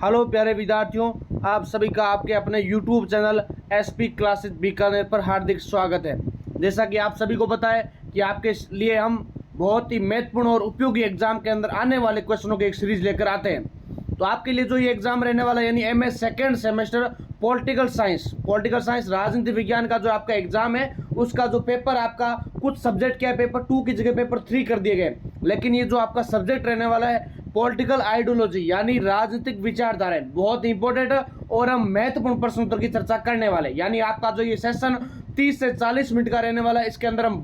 Hello प्यारे विद्यार्थियों, आप सभी का आपके अपने YouTube channel SP classes Bikaner पर हार्दिक स्वागत है। जैसा कि आप सभी को पता है कि आपके लिए हम बहुत ही महत्वपूर्ण और उपयोगी एग्जाम के अंदर आने वाले क्वेश्चनों की एक सीरीज लेकर आते हैं। तो आपके लिए जो ये एग्जाम रहने वाला है यानी MA second semester political science राजनीति विज्ञान का जो आपका एग्जाम है, उसका जो पेपर आपका कुछ सब्जेक्ट क्या है पेपर 2 की जगह पेपर 3 कर दिए गए। लेकिन ये जो आपका सब्जेक्ट रहने वाला है पॉलिटिकल आइडियोलॉजी यानी राजनीतिक विचारधारा, बहुत इंपॉर्टेंट और हम महत्वपूर्ण प्रश्न उत्तर की चर्चा करने वाले। यानी आपका जो ये सेशन 30 से 40 मिनट का रहने वाला है, इसके अंदर हम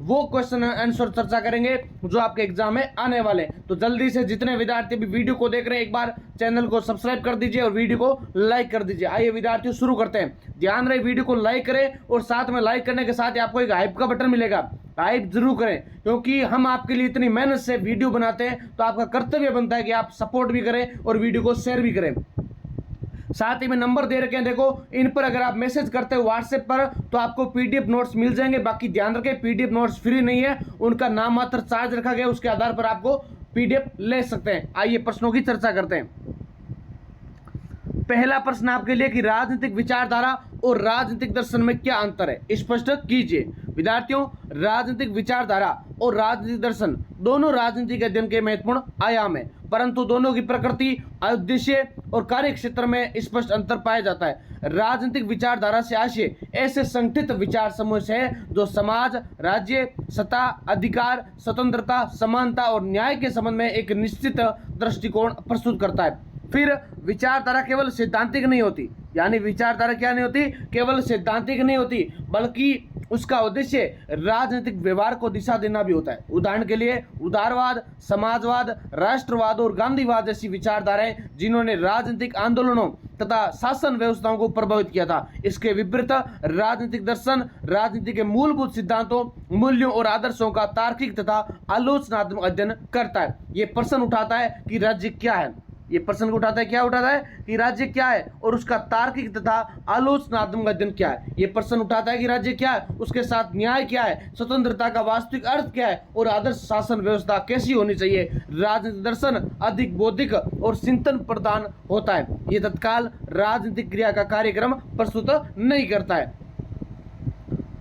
वो क्वेश्चन आंसर चर्चा करेंगे जो आपके एग्जाम में आने वाले। तो जल्दी से जितने विद्यार्थी भी वीडियो को देख रहे हैं, एक बार चैनल को सब्सक्राइब कर दीजिए और वीडियो को लाइक कर दीजिए। आइए विद्यार्थियों शुरू करते हैं। ध्यान रहे वीडियो को लाइक करें और साथ में लाइक करने के साथ ही आपको एक हाइप का बटन मिलेगा, हाइप जरूर करें, क्योंकि हम आपके लिए इतनी मेहनत से वीडियो बनाते हैं तो आपका कर्तव्य बनता है कि आप सपोर्ट भी करें और वीडियो को शेयर भी करें। साथ ही में नंबर दे रखे हैं, देखो इन पर अगर आप मैसेज करते हो व्हाट्सएप पर तो आपको पीडीएफ नोट्स मिल जाएंगे। बाकी ध्यान रखें पीडीएफ नोट्स फ्री नहीं है, उनका नाम मात्र चार्ज रखा गया, उसके आधार पर आपको पीडीएफ ले सकते हैं। आइए प्रश्नों की चर्चा करते हैं। पहला प्रश्न आपके लिए कि राजनीतिक विचारधारा और राजनीतिक दर्शन में क्या अंतर है, स्पष्ट कीजिए। विद्यार्थियों, राजनीतिक विचारधारा और राजनीतिक दर्शन दोनों राजनीति के अध्ययन के महत्वपूर्ण आयाम है, परंतु दोनों की प्रकृति, उद्देश्य और कार्य क्षेत्र में स्पष्ट अंतर पाया जाता है। राजनीतिक विचारधारा से आशय ऐसे संगठित विचार समूह से है जो समाज, राज्य, सत्ता, अधिकार, स्वतंत्रता, समानता और न्याय के संबंध में एक निश्चित दृष्टिकोण प्रस्तुत करता है। फिर विचारधारा केवल सैद्धांतिक नहीं होती, यानी विचारधारा क्या नहीं होती, केवल सैद्धांतिक नहीं होती, बल्कि उसका उद्देश्य राजनीतिक व्यवहार को दिशा देना भी होता है। उदाहरण के लिए उदारवाद, समाजवाद, राष्ट्रवाद और गांधीवाद जैसी विचारधाराएं जिन्होंने राजनीतिक आंदोलनों तथा शासन व्यवस्थाओं को प्रभावित किया था। इसके विपरीत राजनीतिक दर्शन राजनीति के मूलभूत सिद्धांतों, मूल्यों और आदर्शों का तार्किक तथा आलोचनात्मक अध्ययन करता है। ये प्रश्न उठाता है कि राज्य क्या है, ये प्रश्न उठाता है, क्या उठाता है कि राज्य क्या है और उसका तार्किक तथा आलोचनात्मक अध्ययन क्या है। ये प्रश्न उठाता है कि राज्य क्या है, उसके साथ न्याय क्या है, स्वतंत्रता का वास्तविक अर्थ क्या है और आदर्श शासन व्यवस्था कैसी होनी चाहिए। राजनीतिक दर्शन अधिक बौद्धिक और चिंतन प्रदान होता है, ये तत्काल राजनीतिक क्रिया का कार्यक्रम प्रस्तुत नहीं करता है।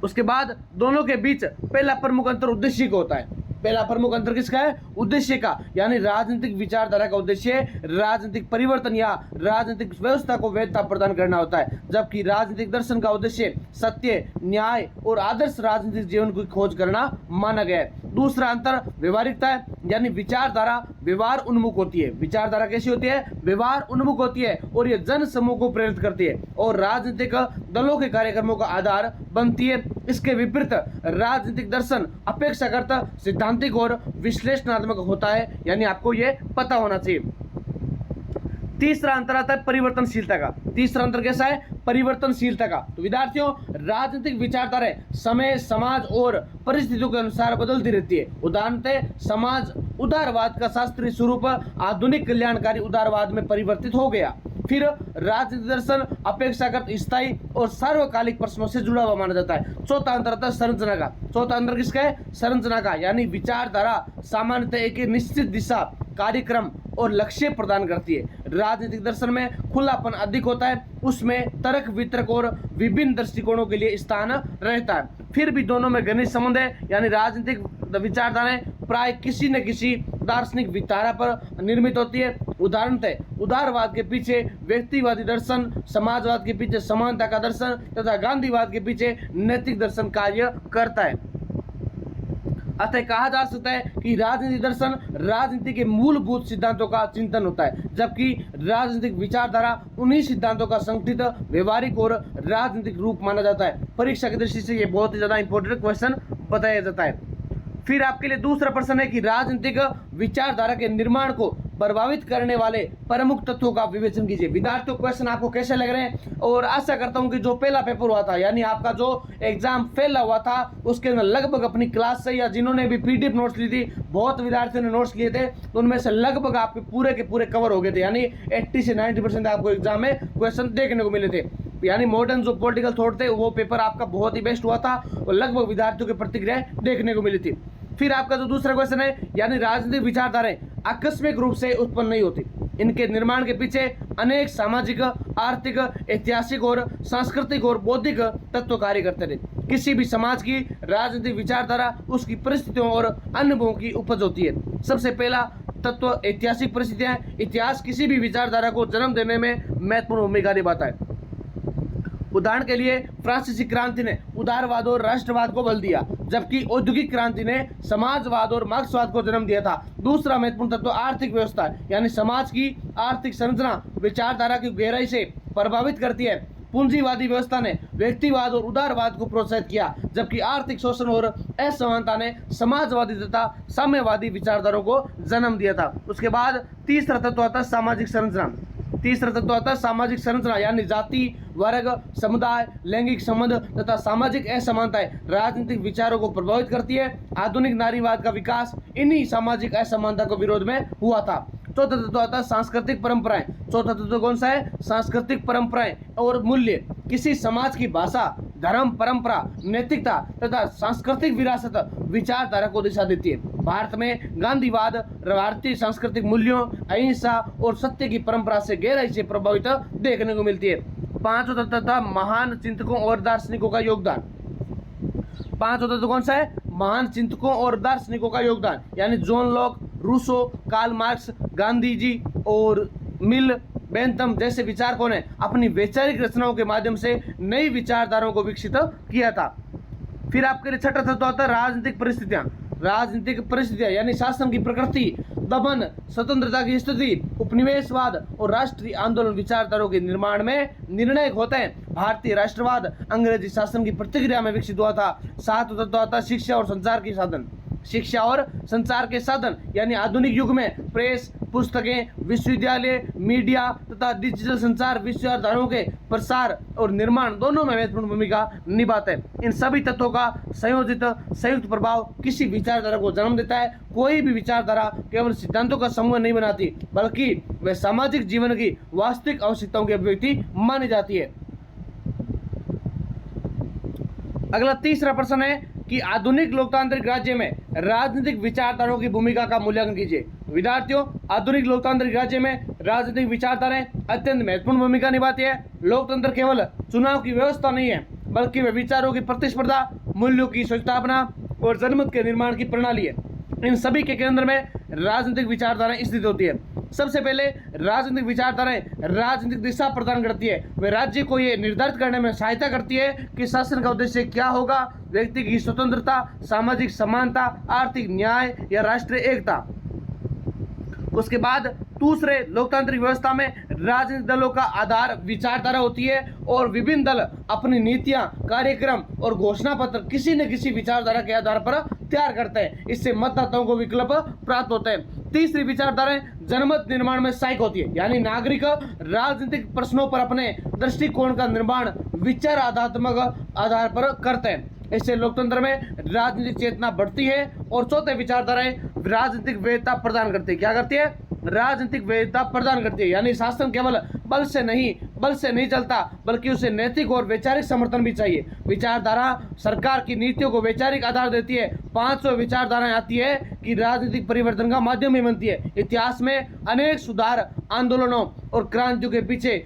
उसके बाद दोनों के बीच पहला प्रमुख अंतर उद्देश्य का होता है। पहला प्रमुख अंतर किसका है, उद्देश्य का, यानी राजनीतिक विचारधारा का उद्देश्य राजनीतिक परिवर्तन या राजनीतिक व्यवस्था को वैधता प्रदान करना होता है, जबकि राजनीतिक दर्शन का उद्देश्य सत्य, न्याय और आदर्श राजनीतिक जीवन की खोज करना माना गया है। दूसरा अंतर व्यवहारिकता है, यानी विचारधारा व्यवहार उन्मुख होती है। विचारधारा कैसी होती है, व्यवहार उन्मुख होती है और ये जन समूह को प्रेरित करती है और राजनीतिक दलों के कार्यक्रमों का आधार बनती है। इसके विपरीत राजनीतिक दर्शन अपेक्षाकृत सिद्धांतिक और विश्लेषणात्मक होता है, यानी आपको ये पता होना चाहिए। तीसरा अंतर आता है परिवर्तनशीलता का। तीसरा अंतर कैसा है, परिवर्तनशीलता का। तो विद्यार्थियों, राजनीतिक विचारधारा समय, समाज और परिस्थितियों के अनुसार बदलती रहती है। उदाहरणतः समाज उदारवाद का शास्त्रीय स्वरूप आधुनिक कल्याणकारी उदारवाद में परिवर्तित हो गया। फिर राजनीतिक दर्शन अपेक्षाकृत स्थायी और सार्वकालिक प्रश्नों से जुड़ा हुआ माना जाता है। चौथा अंतर आता है संरचना का। चौथा अंतर किसका है, संरचना का, यानी विचारधारा सामान्यतः एक निश्चित दिशा, कार्यक्रम और लक्ष्य प्रदान करती है। राजनीतिक दर्शन में खुलापन अधिक होता है, उसमें तर्क वितर्क और विभिन्न दृष्टिकोणों के लिए स्थान रहता है। फिर भी दोनों में घनिष्ठ संबंध है, यानी राजनीतिक विचारधाराएं प्राय किसी न किसी दार्शनिक विचारधारा पर निर्मित होती है। उदाहरणतः उदारवाद के पीछे व्यक्तिवादी दर्शन, समाजवाद के पीछे समानता का दर्शन तथा गांधीवाद के पीछे नैतिक दर्शन कार्य करता है। अतः कहा जा सकता है कि राजनीतिक दर्शन राजनीति के मूलभूत सिद्धांतों का चिंतन होता है, जबकि राजनीतिक विचारधारा उन्हीं सिद्धांतों का संगठित, व्यवहारिक और राजनीतिक रूप माना जाता है। परीक्षा की दृष्टि से ये बहुत ही ज्यादा इंपॉर्टेंट क्वेश्चन बताया जाता है। फिर आपके लिए दूसरा प्रश्न है कि राजनीतिक विचारधारा के निर्माण को प्रभावित करने वाले प्रमुख तत्वों का विवेचन कीजिए। विद्यार्थियों, क्वेश्चन आपको कैसे लग रहे हैं, और आशा करता हूं कि जो पहला पेपर हुआ था यानी आपका जो एग्जाम फेल हुआ था उसके अंदर लगभग अपनी क्लास से या जिन्होंने भी पीडीएफ नोट्स ली थी, बहुत विद्यार्थियों ने नोट्स लिए थे, तो उनमें से लगभग आपके पूरे के पूरे कवर हो गए थे, यानी 80 से 90% आपको एग्जाम में क्वेश्चन देखने को मिले थे। यानी मॉडर्न जो पॉलिटिकल थॉट थे वो पेपर आपका बहुत ही बेस्ट हुआ था और लगभग विद्यार्थियों की प्रतिक्रिया देखने को मिली थी। फिर आपका जो दूसरा क्वेश्चन है, यानी राजनीतिक विचारधाराएं आकस्मिक रूप से उत्पन्न नहीं होती। इनके निर्माण के पीछे अनेक सामाजिक, आर्थिक, ऐतिहासिक और सांस्कृतिक और बौद्धिक तत्व कार्य करते थे। किसी भी समाज की राजनीतिक विचारधारा उसकी परिस्थितियों और अनुभवों की उपज होती है। सबसे पहला तत्व ऐतिहासिक परिस्थितियां। इतिहास किसी भी विचारधारा को जन्म देने में महत्वपूर्ण भूमिका निभाता है। उदाहरण के लिए फ्रांसीसी क्रांति ने उदारवाद और राष्ट्रवाद को बल दिया, जबकि औद्योगिक क्रांति ने समाजवाद और मार्क्सवाद को जन्म दिया था। दूसरा महत्वपूर्ण तत्व आर्थिक व्यवस्था यानी समाज की आर्थिक संरचना विचारधारा की गहराई से प्रभावित करती है। पूंजीवादी व्यवस्था ने व्यक्तिवाद और उदारवाद को प्रोत्साहित किया, जबकि आर्थिक शोषण और असमानता ने समाजवादी तथा साम्यवादी विचारधाराओं को जन्म दिया था। उसके बाद तीसरा तत्व आता है सामाजिक संरचना। तीसरा तत्व आता है सामाजिक संरचना यानी जाति, वर्ग, समुदाय, लैंगिक संबंध तथा सामाजिक असमानताएं राजनीतिक विचारों को प्रभावित करती है। आधुनिक नारीवाद का विकास इन्हीं सामाजिक असमानता को विरोध में हुआ था। चौथा तत्व आता है सांस्कृतिक परंपराएं। चौथा तत्व कौन सा है? सांस्कृतिक परंपराएं और मूल्य किसी समाज की भाषा, धर्म, परंपरा, नैतिकता तथा सांस्कृतिक विरासत विचारधारा को दिशा देती है। भारत में गांधीवाद भारतीय सांस्कृतिक मूल्यों, अहिंसा और सत्य की परंपरा से गहराई से प्रभावित देखने को मिलती है। पांचवा तत्व था महान चिंतकों और दार्शनिकों का योगदान। पांचवा तत्व कौन सा है? महान चिंतकों और दार्शनिकों का योगदान यानी John Locke, Rousseau, Karl Marx, Gandhi ji और मिल बेंथम जैसे विचारकों ने अपनी वैचारिक रचनाओं के माध्यम से नई विचारधाराओं को विकसित किया था। फिर आपके लिए छठा तत्व आता है राजनीतिक परिस्थितियां। राजनीतिक परिस्थितियां यानी शासन की प्रकृति, दमन, स्वतंत्रता की स्थिति, उपनिवेशवाद और राष्ट्रीय आंदोलन विचारधाराओं के निर्माण में निर्णायक होते हैं। भारतीय राष्ट्रवाद अंग्रेजी शासन की प्रतिक्रिया में विकसित हुआ था। सातवां तत्व आता है शिक्षा और संचार के साधन। शिक्षा और संचार के साधन यानी आधुनिक युग में प्रेस, पुस्तकें, विश्वविद्यालय, मीडिया तथा डिजिटल संचार विचारधाराओं के प्रसार और निर्माण दोनों में महत्वपूर्ण भूमिका निभाते हैं। इन सभी तत्वों का संयुक्त प्रभाव किसी विचारधारा को जन्म देता है। कोई भी विचारधारा केवल सिद्धांतों का समूह नहीं बनाती, बल्कि वह सामाजिक जीवन की वास्तविक आवश्यकताओं की अभिव्यक्ति मानी जाती है। अगला तीसरा प्रश्न है कि आधुनिक लोकतांत्रिक राज्य में राजनीतिक विचारधाराओं की भूमिका का मूल्यांकन कीजिए। विद्यार्थियों, आधुनिक लोकतांत्रिक राज्य में राजनीतिक विचारधाराएं अत्यंत महत्वपूर्ण भूमिका निभाती है। लोकतंत्र केवल चुनाव की व्यवस्था नहीं है, बल्कि वे विचारों की प्रतिस्पर्धा, मूल्यों की स्थापना और जनमत के निर्माण की प्रणाली है। इन सभी के केंद्र में राजनीतिक विचारधाराएं स्थित होती है। सबसे पहले राजनीतिक विचारधाराएं राजनीतिक दिशा प्रदान करती है। वे राज्य को ये निर्धारित करने में सहायता करती है कि शासन का उद्देश्य क्या होगा, व्यक्ति की स्वतंत्रता, सामाजिक समानता, आर्थिक न्याय या राष्ट्रीय एकता। उसके बाद दूसरे लोकतांत्रिक व्यवस्था में राजनीतिक दलों का आधार विचारधारा होती है और विभिन्न दल अपनी नीतियां, कार्यक्रम और घोषणा पत्र किसी न किसी विचारधारा के आधार पर तैयार करते हैं। इससे मतदाताओं को विकल्प प्राप्त होते हैं। तीसरी विचारधाराएं जनमत निर्माण में सहायक होती है यानी नागरिक राजनीतिक प्रश्नों पर अपने दृष्टिकोण का निर्माण विचारात्मक आधार पर करते हैं। इससे लोकतंत्र में राजनीतिक चेतना बढ़ती है। और चौथे विचारधाराएं राजनीतिक वैधता प्रदान करती है। क्या करती है? राजनीतिक वैधता प्रदान करती है यानी शासन केवल बल से नहीं चलता, बल्कि उसे नैतिक और वैचारिक समर्थन भी चाहिए। विचारधारा सरकार की नीतियों को वैचारिक आधार देती है। पांचों विचारधाराएं आती है कि राजनीतिक परिवर्तन का माध्यम भी बनती है। इतिहास में अनेक सुधार आंदोलनों और क्रांतियों के पीछे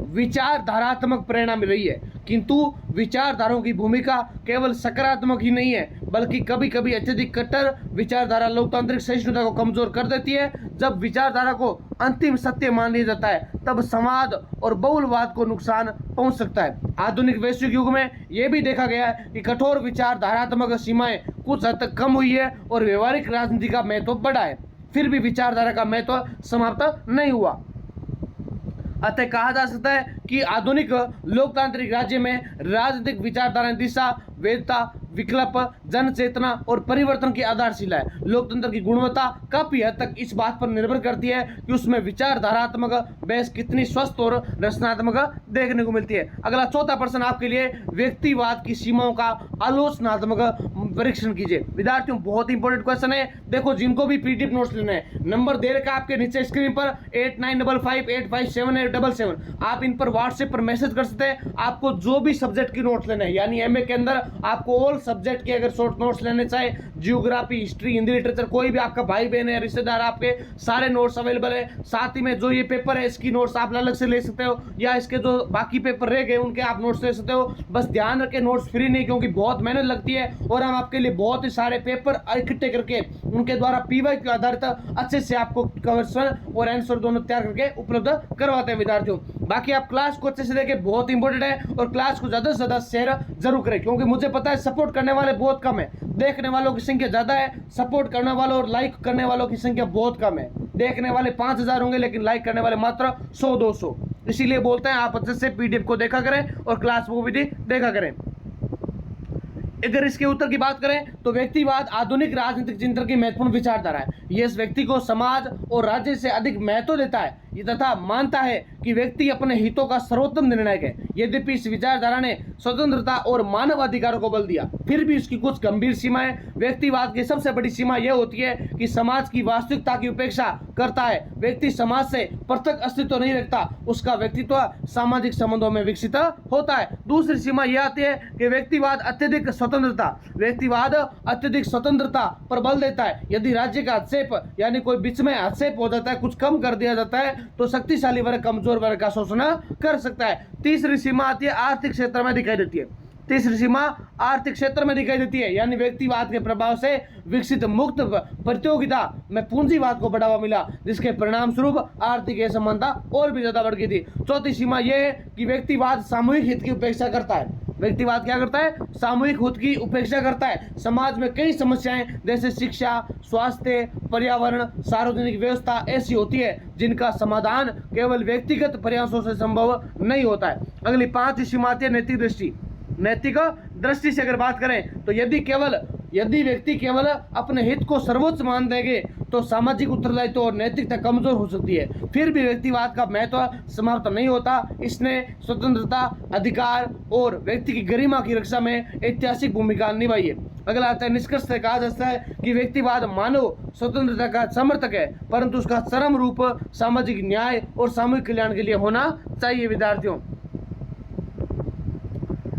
विचारधारात्मक प्रेरणा मिल रही है, किंतु विचारधाराओं की भूमिका केवल सकारात्मक ही नहीं है, बल्कि कभी कभी अत्यधिक कट्टर विचारधारा लोकतांत्रिक सहिष्णुता को कमजोर कर देती है। जब विचारधारा को अंतिम सत्य मान लिया जाता है, तब संवाद और बहुलवाद को नुकसान पहुंच सकता है। आधुनिक वैश्विक युग में यह भी देखा गया है कि कठोर विचारधारात्मक सीमाएं कुछ हद तक कम हुई है और व्यवहारिक राजनीति का महत्व बढ़ा है। फिर भी विचारधारा का महत्व समाप्त नहीं हुआ। अतः कहा जा सकता है कि आधुनिक लोकतांत्रिक राज्य में राजनीतिक विचारधारा दिशा, वैधता, विकल्प, जन चेतना और परिवर्तन की आधारशिला है। लोकतंत्र की गुणवत्ता काफी हद तक इस बात पर निर्भर करती है कि उसमें विचारधारात्मक बहस कितनी स्वस्थ और रचनात्मक देखने को मिलती है। अगला चौथा प्रश्न आपके लिए व्यक्तिवाद की सीमाओं का आलोचनात्मक परीक्षण कीजिए। विद्यार्थियों बहुत इंपॉर्टेंट क्वेश्चन है, देखो जिनको भी पीडीएफ नोट्स लेने हैं, नंबर दे रखा है आपके नीचे स्क्रीन पर 8955857877। आप इन पर व्हाट्सएप पर मैसेज कर सकते हैं। आपको जो भी सब्जेक्ट की नोट्स लेने हैं, यानी एमए के अंदर आपको ऑल सब्जेक्ट के अगर शॉर्ट नोट्स लेने चाहे, जियोग्राफी, हिस्ट्री, हिंदी, लिटरेचर, कोई भी आपका भाई बहन है, रिश्तेदार, आपके सारे नोट्स अवेलेबल है। साथ ही में जो ये पेपर है इसकी नोट्स आप अलग से ले सकते हो, या इसके जो बाकी पेपर रह गए उनके आप नोट्स ले सकते हो। बस ध्यान रखें नोट्स फ्री नहीं, क्योंकि बहुत मेहनत लगती है और हम आपके लिए बहुत ही सारे पेपर इकट्ठे करके उनके द्वारा पीवाई के आधारित अच्छे से आपको क्वेश्चन और आंसर दोनों तैयार करके उपलब्ध करवाते हैं विद्यार्थियों। बाकी आप क्लास को अच्छे से देखें, बहुत इंपॉर्टेंट है, और क्लास को ज्यादा से ज्यादा शेयर जरूर करें, क्योंकि मुझे पता है सपोर्ट करने वाले बहुत कम है, देखने वालों की संख्या ज्यादा है, सपोर्ट करने वालों और लाइक करने वालों की संख्या बहुत कम है। देखने वाले 5000 होंगे लेकिन लाइक करने वाले मात्र 100-200। इसीलिए बोलते हैं आप अच्छे से पीडीएफ को देखा करें और क्लास को भी देखा करें। अगर इसके उत्तर की बात करें तो व्यक्तिवाद आधुनिक राजनीतिक चिंतन की महत्वपूर्ण विचारधारा है। यह इस व्यक्ति को समाज और राज्य से अधिक महत्व देता है तथा मानता है कि व्यक्ति अपने हितों का सर्वोत्तम निर्णायक है। यद्यपि इस विचारधारा ने स्वतंत्रता और मानव अधिकारों को बल दिया, फिर भी इसकी कुछ गंभीर सीमाएं। व्यक्तिवाद की सबसे बड़ी सीमा यह होती है कि समाज की वास्तविकता की उपेक्षा करता है। व्यक्ति समाज से पृथक अस्तित्व नहीं रखता, उसका व्यक्तित्व सामाजिक संबंधों में विकसित होता है। दूसरी सीमा यह आती है कि व्यक्तिवाद अत्यधिक स्वतंत्रता पर बल देता है। यदि राज्य का हस्तक्षेप यानी कोई बीच में हस्तक्षेप हो जाता है, कुछ कम कर दिया जाता है, तो शक्तिशाली वर्ग कमजोर वर्ग का शोषण कर सकता है। तीसरी सीमा आती है आर्थिक क्षेत्र में दिखाई देती है। तीसरी सीमा आर्थिक क्षेत्र में दिखाई देती है, यानी व्यक्तिवाद के प्रभाव से विकसित मुक्त प्रतियोगिता में पूंजीवाद को बढ़ावा मिला, जिसके परिणाम स्वरूप आर्थिक असमानता और भी ज्यादा बढ़ गई थी। चौथी सीमा यह है कि व्यक्तिवाद सामूहिक हित की उपेक्षा करता है। व्यक्तिवाद क्या करता है? सामूहिक हित की उपेक्षा करता है। समाज में कई समस्याएं जैसे शिक्षा, स्वास्थ्य, पर्यावरण, सार्वजनिक व्यवस्था ऐसी होती है जिनका समाधान केवल व्यक्तिगत प्रयासों से संभव नहीं होता है। अगली पांचवी सीमा आती है नैतिक दृष्टि। नैतिक दृष्टि से अगर बात करें तो यदि व्यक्ति केवल अपने हित को सर्वोच्च मान देंगे तो सामाजिक उत्तरदायित्व और नैतिकता कमजोर हो सकती है। फिर भी व्यक्तिवाद का महत्व समाप्त नहीं होता। इसने स्वतंत्रता, अधिकार और व्यक्ति की गरिमा की रक्षा में ऐतिहासिक भूमिका निभाई है। अगला आता है निष्कर्ष से कहा जाता है कि व्यक्तिवाद मानव स्वतंत्रता का समर्थक है, परंतु उसका चरम रूप सामाजिक न्याय और सामूहिक कल्याण के लिए होना चाहिए। विद्यार्थियों,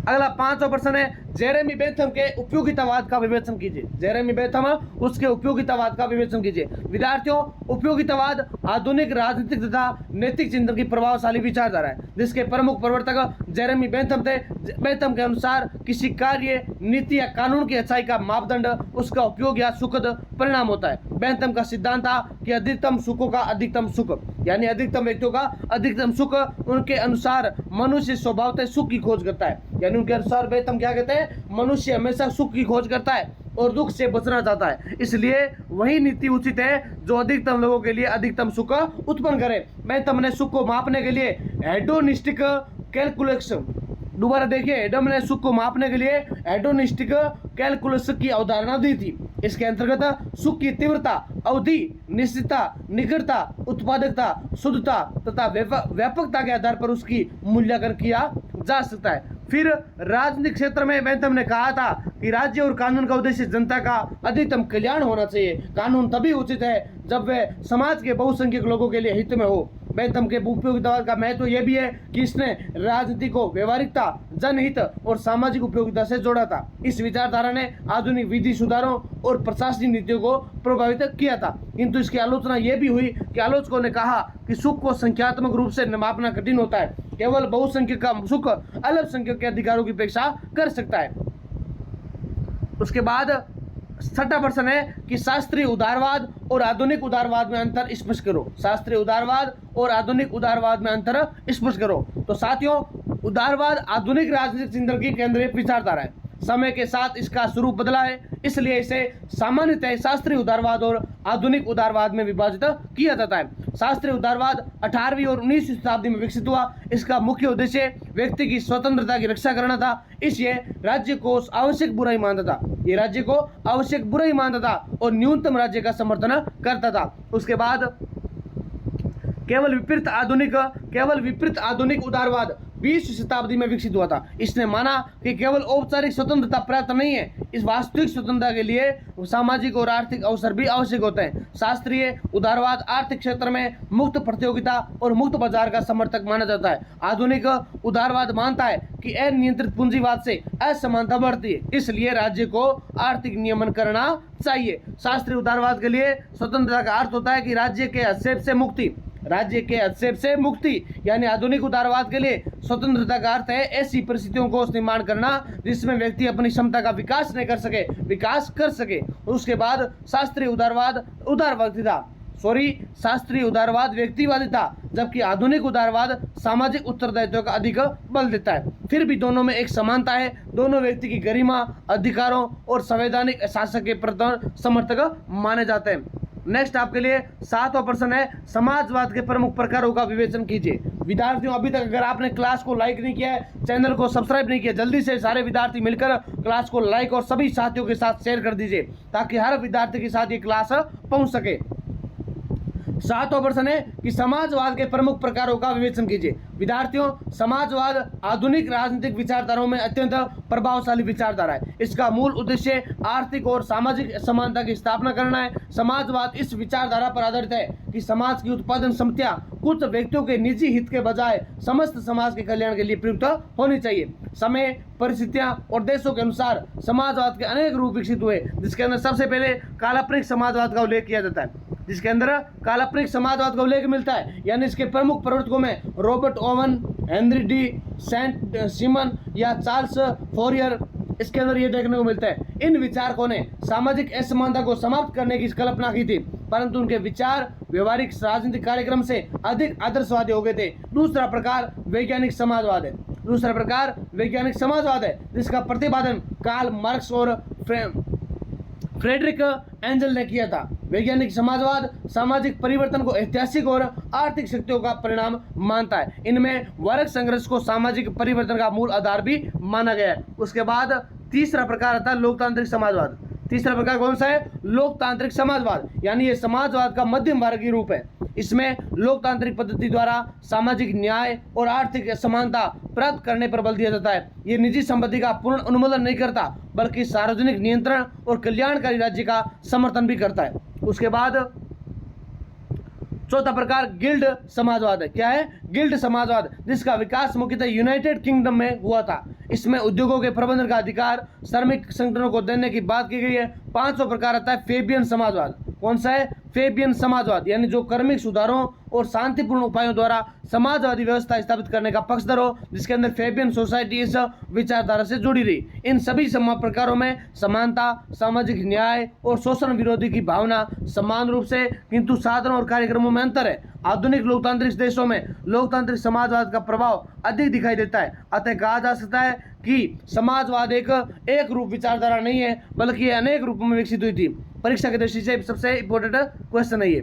अगला पांचवा प्रश्न है जेरेमी बेंथम के उपयोगितावाद का विवेचन कीजिए। जेरेमी बेंथम उसके उपयोगितावाद का विवेचन कीजिए। विद्यार्थियों, उपयोगितावाद आधुनिक राजनीतिक तथा नैतिक चिंतन की प्रभावशाली विचारधारा है, जिसके प्रमुख प्रवर्तक जेरेमी बेंथम थे। बेंथम के अनुसार किसी कार्य, नीति या कानून की अच्छाई का मापदंड उसका उपयोग या सुखद परिणाम होता है। बेंथम का सिद्धांत था कि अधिकतम सुखों का अधिकतम सुख, यानी अधिकतम व्यक्तियों का अधिकतम सुख। उनके अनुसार मनुष्य स्वभावतः सुख की खोज करता है, यानी उनके अनुसार बेंथम क्या कहते हैं? मनुष्य हमेशा सुख की खोज करता है और दुख से बचना चाहता है। इसलिए वही नीति उचित है जो अधिकतम लोगों के लिए अधिकतम सुख उत्पन्न करे। बेंथम ने सुख को मापने के लिए हेडोनिस्टिक कैलकुलेशन, दोबारा देखिए, हेडम ने सुख को मापने के लिए हेडोनिस्टिक कैलकुलस की अवधारणा दी थी। इसके अंतर्गत सुख की तीव्रता, अवधि, निश्चितता, निकटता, उत्पादकता, शुद्धता तथा व्यापकता के आधार पर उसकी मूल्यांकन किया जा सकता है। फिर राजनीतिक क्षेत्र में बेंथम ने कहा था कि राज्य और कानून का उद्देश्य जनता का अधिकतम कल्याण होना चाहिए। कानून तभी उचित है जब वह समाज के बहुसंख्यक लोगों के लिए हित में हो। बेंथम के उपयोगितावाद का महत्व यह भी है कि इसने राजनीति को व्यवहारिकता, जनहित और सामाजिक उपयोगिता से जोड़ा था। इस विचारधारा ने आधुनिक विधि सुधारों और प्रशासनिक नीतियों को प्रभावित किया था, किंतु इसकी आलोचना यह भी हुई कि आलोचकों ने कहा कि सुख को संख्यात्मक रूप से मापना कठिन होता है। केवल बहुसंख्यक का सुख अल्पसंख्यक के अधिकारों की अपेक्षा कर सकता है। उसके बाद छठा प्रश्न है कि शास्त्रीय उदारवाद और आधुनिक उदारवाद में अंतर स्पष्ट करो। शास्त्रीय उदारवाद और आधुनिक उदारवाद में अंतर स्पष्ट करो। तो साथियों, उदारवाद आधुनिक राजनीतिक चिंतन की केंद्रीय विचारधारा है। समय के साथ इसका स्वरूप बदला है, इसलिए इसे सामान्यतः शास्त्रीय उदारवाद और आधुनिक उदारवाद में विभाजित किया जाता है। शास्त्रीय उदारवाद 18वीं और 19वीं शताब्दी में विकसित हुआ। इसका मुख्य उद्देश्य व्यक्ति की स्वतंत्रता की रक्षा करना था। इसलिए राज्य को आवश्यक बुराई मानता था, ये राज्य को आवश्यक बुराई मानता था और न्यूनतम राज्य का समर्थन करता था। उसके बाद केवल विपरीत आधुनिक उदारवाद 20वीं शताब्दी में विकसित हुआ था। इसने माना कि केवल औपचारिक स्वतंत्रता पर्याप्त नहीं है, इस वास्तविक स्वतंत्रता के लिए सामाजिक और आर्थिक अवसर भी आवश्यक होते हैं। शास्त्रीय उदारवाद आर्थिक क्षेत्र में मुक्त प्रतियोगिता और मुक्त बाजार का समर्थक माना जाता है। आधुनिक उदारवाद मानता है कि अनियंत्रित पूंजीवाद से असमानता बढ़ती है, इसलिए राज्य को आर्थिक नियमन करना चाहिए। शास्त्रीय उदारवाद के लिए स्वतंत्रता का अर्थ होता है कि राज्य के हस्तक्षेप से मुक्ति, राज्य के हस्तक्षेप से मुक्ति। यानी आधुनिक उदारवाद के लिए स्वतंत्रता का अर्थ है ऐसी परिस्थितियों को निर्माण करना जिसमें व्यक्ति अपनी क्षमता का विकास नहीं कर सके, विकास कर सके। उसके बाद शास्त्रीय उदारवाद व्यक्तिवादी था, जबकि आधुनिक उदारवाद सामाजिक उत्तरदायित्व का अधिक बल देता है। फिर भी दोनों में एक समानता है, दोनों व्यक्ति की गरिमा, अधिकारों और संवैधानिक शासक के प्रति समर्थक माने जाते हैं। नेक्स्ट आपके लिए 7वां प्रश्न है, समाजवाद के प्रमुख प्रकारों का विवेचन कीजिए। विद्यार्थियों, अभी तक अगर आपने क्लास को लाइक नहीं किया है, चैनल को सब्सक्राइब नहीं किया, जल्दी से सारे विद्यार्थी मिलकर क्लास को लाइक और सभी साथियों के साथ शेयर कर दीजिए ताकि हर विद्यार्थी के साथ ये क्लास पहुंच सके। 7वां प्रश्न है कि समाजवाद के प्रमुख प्रकारों का विवेचन कीजिए। विद्यार्थियों, समाजवाद आधुनिक राजनीतिक विचारधाराओं में अत्यंत प्रभावशाली विचारधारा है। इसका मूल उद्देश्य आर्थिक और सामाजिक समानता की स्थापना करना है। समाजवाद इस विचारधारा पर आधारित है कि समाज की उत्पादन क्षमता कुछ व्यक्तियों के निजी हित के बजाय समस्त समाज के कल्याण के लिए प्रयुक्त होनी चाहिए। समय, परिस्थितियां और देशों के अनुसार समाजवाद के अनेक रूप विकसित हुए, जिसके अंदर सबसे पहले काल्पनिक समाजवाद का उल्लेख किया जाता है, जिसके अंदर काल्पनिक समाजवाद का उल्लेख मिलता है। यानी इसके प्रमुख प्रवर्तकों में Robert Owen, Henri de Saint Simon या चार्ल्स फोरियर, इसके अंदर ये देखने को मिलता है। इन विचारकों ने सामाजिक असमानता को समाप्त करने की कल्पना की थी, परंतु उनके विचार व्यवहारिक राजनीतिक कार्यक्रम से अधिक आदर्शवादी हो गए थे। दूसरा प्रकार वैज्ञानिक समाजवाद है, जिसका प्रतिपादन कार्ल मार्क्स और फ्रेडरिक एंजल ने किया था। वैज्ञानिक समाजवाद सामाजिक परिवर्तन को ऐतिहासिक और आर्थिक शक्तियों का परिणाम मानता है। इनमें वर्ग संघर्ष को सामाजिक परिवर्तन का मूल आधार भी माना गया है। उसके बाद तीसरा प्रकार आता है लोकतांत्रिक समाजवाद। तीसरा प्रकार कौन सा है? लोकतांत्रिक समाजवाद, यानी ये समाजवाद का मध्यम वर्गीय रूप है। इसमें लोकतांत्रिक पद्धति द्वारा सामाजिक न्याय और आर्थिक समानता प्राप्त करने पर बल दिया जाता है। ये निजी संपत्ति का पूर्ण अनुमोदन नहीं करता, बल्कि सार्वजनिक नियंत्रण और कल्याणकारी राज्य का समर्थन भी करता है। उसके बाद चौथा प्रकार गिल्ड समाजवाद है। क्या है? गिल्ड समाजवाद, जिसका विकास मुख्यतः यूनाइटेड किंगडम में हुआ था। इसमें उद्योगों के प्रबंधन का अधिकार श्रमिक संगठनों को देने की बात की गई है। 5वां प्रकार आता है फेबियन समाजवाद। कौन सा है? फेबियन समाजवाद, यानी जो कार्मिक सुधारों और शांतिपूर्ण उपायों द्वारा समाजवादी व्यवस्था स्थापित करने का पक्षधर हो, जिसके अंदर फेबियन सोसाइटी इस विचारधारा से जुड़ी रही। इन सभी प्रकारों में समानता, सामाजिक न्याय और शोषण विरोधी की भावना समान रूप से, किंतु साधनों और कार्यक्रमों में अंतर है। आधुनिक लोकतांत्रिक देशों में लोकतांत्रिक समाजवाद का प्रभाव अधिक दिखाई देता है। अतः कहा जा सकता है कि समाजवाद एक रूप विचारधारा नहीं है, बल्कि अनेक रूपों में विकसित हुई थी। परीक्षा की दृष्टि से सबसे इंपॉर्टेंट क्वेश्चन है ये।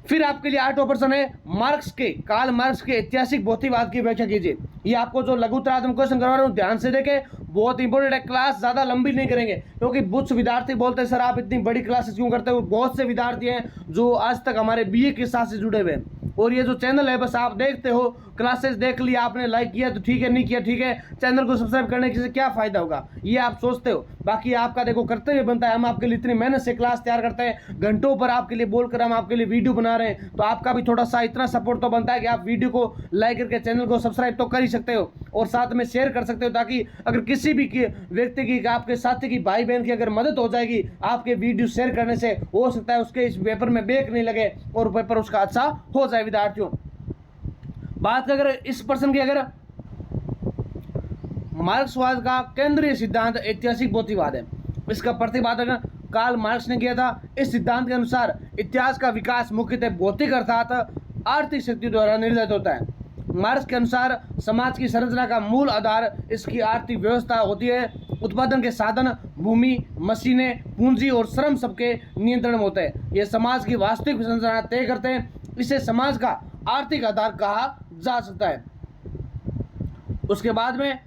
फिर आपके लिए 8वां प्रश्न है, कार्ल मार्क्स के ऐतिहासिक भौतिकवाद की व्याख्या कीजिए। ये आपको जो लघुतरात्मक क्वेश्चन करवा रहा हूँ, ध्यान से देखें, बहुत इंपॉर्टेंट है। क्लास ज्यादा लंबी नहीं करेंगे, क्योंकि कुछ विद्यार्थी बोलते हैं सर आप इतनी बड़ी क्लासेस क्यों करते हो। बहुत से विद्यार्थी हैं जो आज तक हमारे बीए के साथ से जुड़े हुए हैं, और ये जो चैनल है बस आप देखते हो, क्लासेस देख लिया आपने, लाइक किया तो ठीक है, नहीं किया ठीक है, चैनल को सब्सक्राइब करने से क्या फायदा होगा, ये आप सोचते हो। बाकी आपका देखो कर्तव्य बनता है, हम आपके लिए इतनी मेहनत से क्लास तैयार करते हैं, घंटों पर आपके लिए बोलकर हम आपके लिए वीडियो बना रहे हैं, तो आपका भी थोड़ा सा इतना सपोर्ट तो बनता है कि आप वीडियो को लाइक करके चैनल को सब्सक्राइब तो कर ही सकते हो, और साथ में शेयर कर सकते हो, ताकि अगर किसी भी व्यक्ति की, आपके साथी की, भाई बहन की अगर मदद हो जाएगी आपके वीडियो शेयर करने से, हो सकता है उसके इस पेपर में ब्रेक नहीं लगे और पेपर उसका अच्छा हो जाए। विद्यार्थियों, बात अगर इस प्रश्न की, अगर मार्क्सवाद का केंद्रीय सिद्धांत ऐतिहासिक भौतिकवाद है, इसका प्रतिपादन कार्ल मार्क्स ने किया था। इस सिद्धांत के अनुसार इतिहास का विकास मुख्यतः भौतिक अर्थात आर्थिक शक्ति द्वारा निर्धारित होता है। मार्क्स के अनुसार समाज की संरचना का मूल आधार इसकी आर्थिक व्यवस्था होती है। उत्पादन के साधन, भूमि, मशीनें, पूंजी और श्रम सबके नियंत्रण में होते हैं। ये समाज की वास्तविक संरचना तय करते हैं। इसे समाज का आर्थिक आधार कहा जा सकता है। उसके बाद में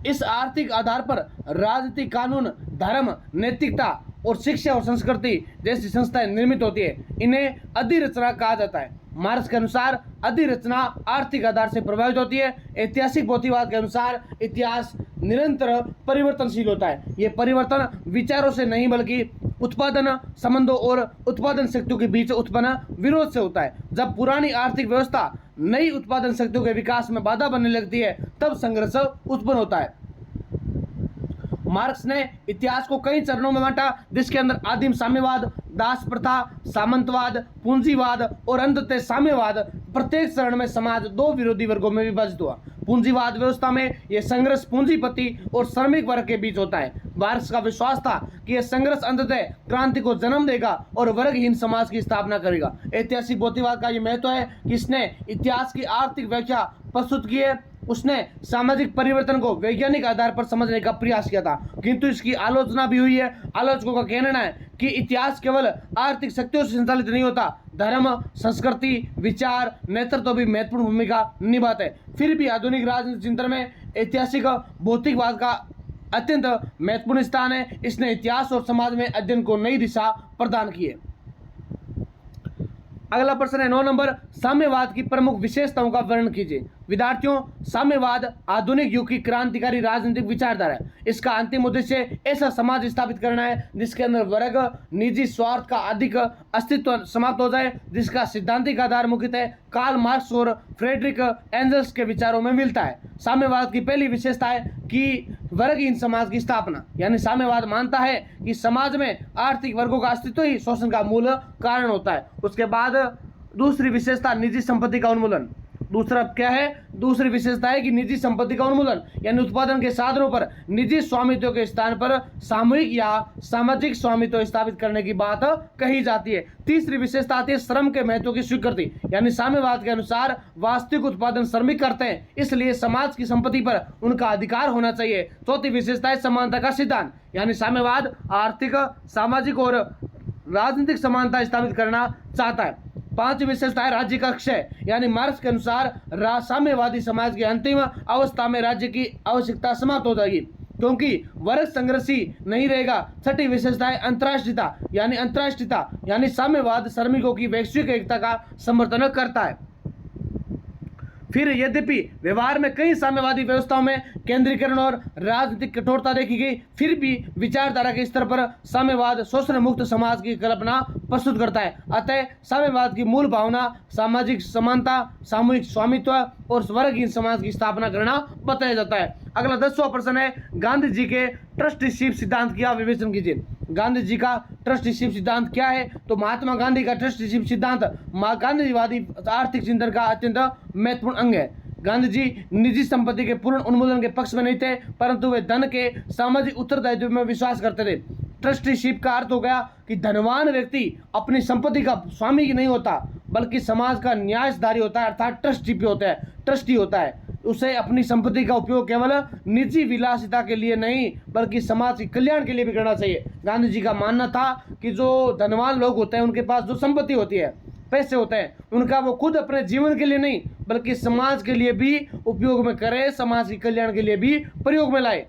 इस आर्थिक आधार पर राजनीतिक, कानून, धर्म, नैतिकता और शिक्षा और संस्कृति जैसी संस्थाएं निर्मित होती है। इन्हें अधिरचना कहा जाता है। मार्क्स के अनुसार अधिरचना आर्थिक आधार से प्रभावित होती है। ऐतिहासिक भौतिकवाद के अनुसार इतिहास निरंतर परिवर्तनशील होता है। ये परिवर्तन विचारों से नहीं बल्कि उत्पादन संबंधों और उत्पादन शक्तियों के बीच उत्पन्न विरोध से होता है। जब पुरानी आर्थिक व्यवस्था नई उत्पादन शक्तियों के विकास में बाधा बनने लगती है तब संघर्ष उत्पन्न होता है। मार्क्स ने इतिहास को कई चरणों में बांटा, जिसके अंदर आदिम साम्यवाद, दास प्रथा, सामंतवाद, पूंजीवाद और अंततः साम्यवाद। प्रत्येक चरण में समाज दो विरोधी वर्गों में विभाजित हुआ। पूंजीवाद व्यवस्था में यह संघर्ष पूंजीपति और श्रमिक वर्ग के बीच होता है। मार्क्स का विश्वास था कि यह संघर्ष अंततः क्रांति को जन्म देगा और वर्गहीन समाज की स्थापना करेगा। ऐतिहासिक भौतिकवाद का यह महत्व है कि इसने इतिहास की आर्थिक व्याख्या प्रस्तुत की है। उसने सामाजिक परिवर्तन को वैज्ञानिक आधार पर समझने का प्रयास किया था, किंतु इसकी आलोचना भी हुई है। आलोचकों का कहना है कि इतिहास केवल आर्थिक शक्तियों से संचालित नहीं होता, धर्म, संस्कृति, विचार, नेतृत्व भी महत्वपूर्ण भूमिका निभाते हैं। फिर भी आधुनिक राजनीतिक चिंतन में ऐतिहासिक भौतिकवाद का अत्यंत महत्वपूर्ण स्थान है। इसने इतिहास और समाज में अध्ययन को नई दिशा प्रदान की है। अगला प्रश्न है 9 नंबर, साम्यवाद की प्रमुख विशेषताओं का वर्णन कीजिए। विद्यार्थियों, साम्यवाद आधुनिक युग की क्रांतिकारी राजनीतिक विचारधारा है। इसका अंतिम उद्देश्य ऐसा समाज स्थापित करना है जिसके अंदर वर्ग निजी स्वार्थ का अधिक अस्तित्व समाप्त हो जाए, जिसका सैद्धांतिक आधार मुख्यतः कार्ल मार्क्स और फ्रेडरिक एंजल्स के विचारों में मिलता है। साम्यवाद की पहली विशेषता है कि वर्गहीन समाज की स्थापना, यानी साम्यवाद मानता है कि समाज में आर्थिक वर्गों का अस्तित्व ही शोषण का मूल कारण होता है। उसके बाद दूसरी विशेषता निजी संपत्ति का उन्मूलन। दूसरा क्या है? दूसरी विशेषता है कि निजी संपत्ति का उन्मूलन, यानी उत्पादन के साधनों पर निजी स्वामित्व के स्थान पर सामूहिक या सामाजिक स्वामित्व स्थापित करने की बात कही जाती है। तीसरी विशेषता आती है श्रम के महत्व की स्वीकृति, यानी साम्यवाद के अनुसार वास्तविक उत्पादन श्रमिक करते हैं, इसलिए समाज की संपत्ति पर उनका अधिकार होना चाहिए। चौथी विशेषता है समानता का सिद्धांत, यानी साम्यवाद आर्थिक, सामाजिक और राजनीतिक समानता स्थापित करना चाहता है। पांचवी विशेषता है राज्य का क्षय, यानी मार्क्स के अनुसार साम्यवादी समाज की अंतिम अवस्था में राज्य की आवश्यकता समाप्त हो जाएगी क्योंकि वर्ग संघर्षी नहीं रहेगा। छठी विशेषता है अंतर्राष्ट्रीयता, यानी साम्यवाद श्रमिकों की वैश्विक एकता का समर्थन करता है। फिर यद्यपि व्यवहार में कई साम्यवादी व्यवस्थाओं में केंद्रीकरण और राजनीतिक कठोरता देखी गई, फिर भी विचारधारा के स्तर पर साम्यवाद शोषण मुक्त समाज की कल्पना प्रस्तुत करता है। अतः साम्यवाद की मूल भावना सामाजिक समानता, सामूहिक स्वामित्व और वर्गहीन समाज की स्थापना करना बताया जाता है। अगला 10वां प्रश्न है गांधी जी के ट्रस्टीशिप सिद्धांत का विवेचन कीजिए। गांधी जी का ट्रस्टीशिप सिद्धांत क्या है? तो महात्मा गांधी का ट्रस्टीशिप सिद्धांत गांधीवादी आर्थिक चिंतन का अत्यंत महत्वपूर्ण अंग है। गांधी जी निजी संपत्ति के पूर्ण उन्मूलन के पक्ष में नहीं थे, परंतु वे धन के सामाजिक उत्तरदायित्व में विश्वास करते थे। ट्रस्टीशिप का अर्थ हो गया कि धनवान व्यक्ति अपनी संपत्ति का स्वामी नहीं होता, बल्कि समाज का न्यासधारी होता है, अर्थात ट्रस्टी होता है। उसे अपनी संपत्ति का उपयोग केवल निजी विलासिता के लिए नहीं बल्कि समाज के कल्याण के लिए भी करना चाहिए। गांधी जी का मानना था कि जो धनवान लोग होते हैं उनके पास जो संपत्ति होती है, पैसे होते हैं, उनका वो खुद अपने जीवन के लिए नहीं बल्कि समाज के लिए भी उपयोग में करे, समाज के कल्याण के लिए भी प्रयोग में लाए।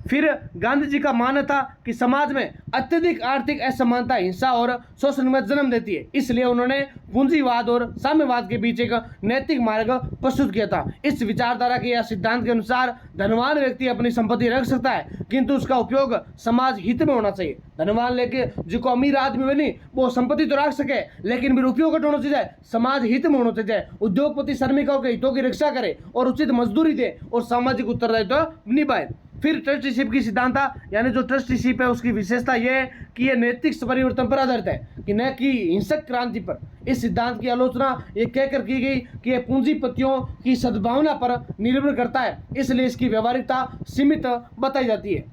फिर गांधी जी का मानना था कि समाज में अत्यधिक आर्थिक असमानता हिंसा और शोषण में जन्म देती है, इसलिए उन्होंने पूंजीवाद और साम्यवाद के बीच एक नैतिक मार्ग प्रस्तुत किया था। इस विचारधारा के या सिद्धांत के अनुसार धनवान व्यक्ति अपनी संपत्ति रख सकता है, किंतु उसका उपयोग समाज हित में होना चाहिए। धनवान लेके जो अमीर आदमी बनी वो संपत्ति तो रख सके, लेकिन फिर उपयोग होना चाहिए, समाज हित में होना चाहिए। उद्योगपति श्रमिकों के हितों की रक्षा करे और उचित मजदूरी दे और सामाजिक उत्तरदायित्व निभाए। फिर ट्रस्टीशिप की सिद्धांत, यानी जो ट्रस्टीशिप है उसकी विशेषता यह है कि यह नैतिक परिवर्तन पर आधारित है कि न कि हिंसक क्रांति पर। इस सिद्धांत की आलोचना ये कहकर की गई कि यह पूंजीपतियों की सद्भावना पर निर्भर करता है, इसलिए इसकी व्यवहारिकता सीमित बताई जाती है।